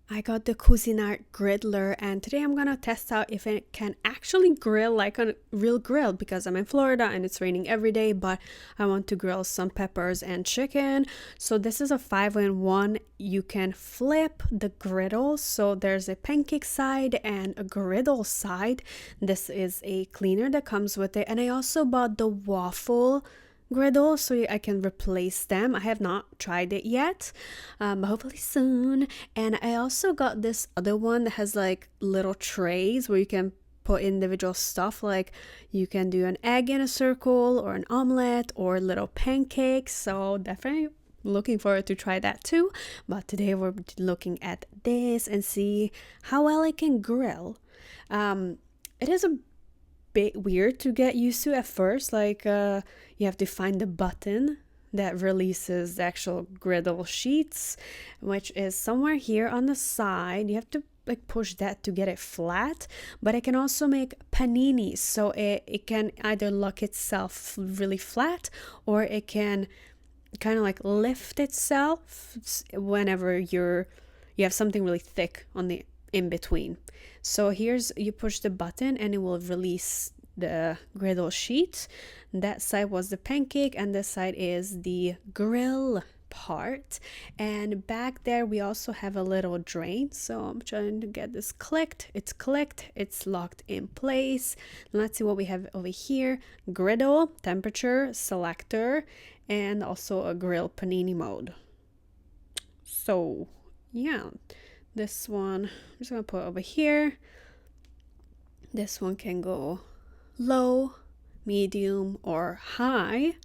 I got the Cuisinart Griddler, and today I'm gonna test out if it can actually grill like a real grill because I'm in Florida and it's raining every day, but I want to grill some peppers and chicken. So this is a 5-in-1. You can flip the griddle, so there's a pancake side and a griddle side. This is a cleaner that comes with it, and I also bought the waffle griddle so I can replace them. I have not tried it yet, but hopefully soon. And I also got this other one that has like little trays where you can put individual stuff, like you can do an egg in a circle or an omelet or little pancakes. So definitely looking forward to try that too. But today we're looking at this and see how well it can grill. It is a bit weird to get used to at first, like you have to find the button that releases the actual griddle sheets, which is somewhere here on the side. You have to like push that to get it flat, but it can also make paninis, so it can either lock itself really flat or it can kind of like lift itself whenever you have something really thick on the in between. So here's, you push the button and it will release the griddle sheet. That side was the pancake and this side is the grill part. And back there we also have a little drain, so I'm trying to get this clicked. It's clicked, it's locked in place. Let's see what we have over here. Griddle, temperature, selector, and also a grill panini mode. So yeah, this one I'm just gonna put over here. This one can go low, medium, or high,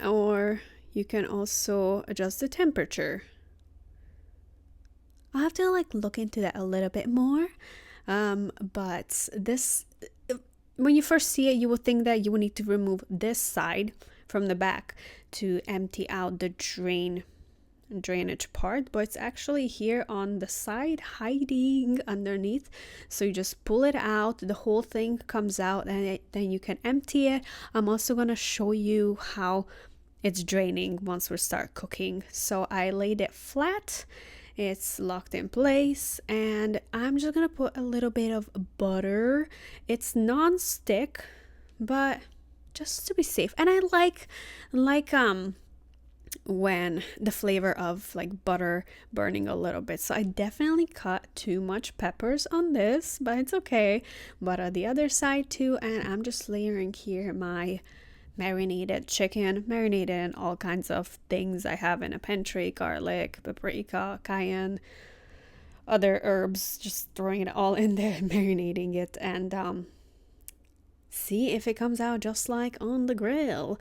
or you can also adjust the temperature. I'll have to like look into that a little bit more, but this, when you first see it, you will think that you will need to remove this side from the back to empty out the drainage part, but it's actually here on the side hiding underneath. So you just pull it out, the whole thing comes out, and then you can empty it. I'm also going to show you how it's draining once we start cooking. So I laid it flat, it's locked in place, and I'm just going to put a little bit of butter. It's non-stick, but just to be safe. And I like when the flavor of like butter burning a little bit. So I definitely cut too much peppers on this, but it's okay. But on the other side too, and I'm just layering here my marinated chicken, marinated in all kinds of things I have in a pantry: garlic, paprika, cayenne, other herbs, just throwing it all in there, marinating it, and see if it comes out just like on the grill.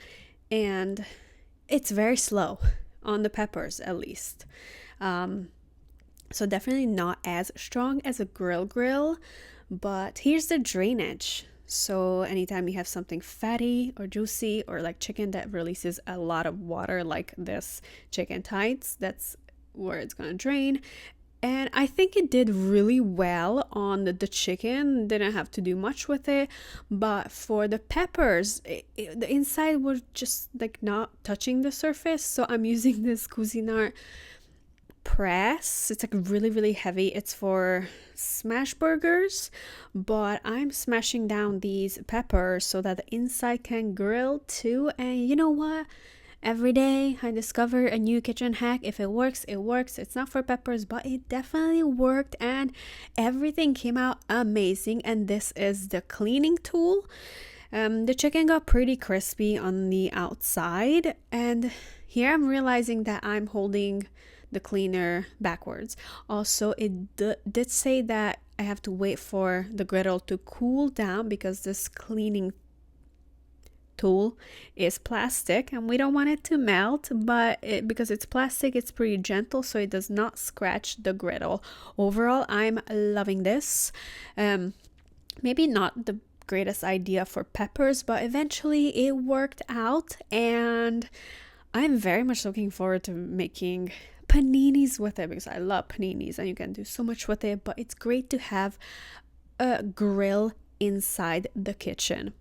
And it's very slow on the peppers, at least. So definitely not as strong as a grill, but here's the drainage. So anytime you have something fatty or juicy or like chicken that releases a lot of water, like this chicken tights, that's where it's gonna drain. And I think it did really well on the chicken. Didn't have to do much with it. But for the peppers, the inside was just like not touching the surface. So I'm using this Cuisinart press. It's like really, really heavy. It's for smash burgers. But I'm smashing down these peppers so that the inside can grill too. And you know what? Every day I discover a new kitchen hack. If it works, it works. It's not for peppers, but it definitely worked and everything came out amazing. And this is the cleaning tool. The chicken got pretty crispy on the outside, and here I'm realizing that I'm holding the cleaner backwards. Also, it did say that I have to wait for the griddle to cool down because this cleaning tool is plastic and we don't want it to melt, but because it's plastic, it's pretty gentle, so it does not scratch the griddle. Overall, I'm loving this. Maybe not the greatest idea for peppers, but eventually it worked out, and I'm very much looking forward to making paninis with it because I love paninis and you can do so much with it. But it's great to have a grill inside the kitchen.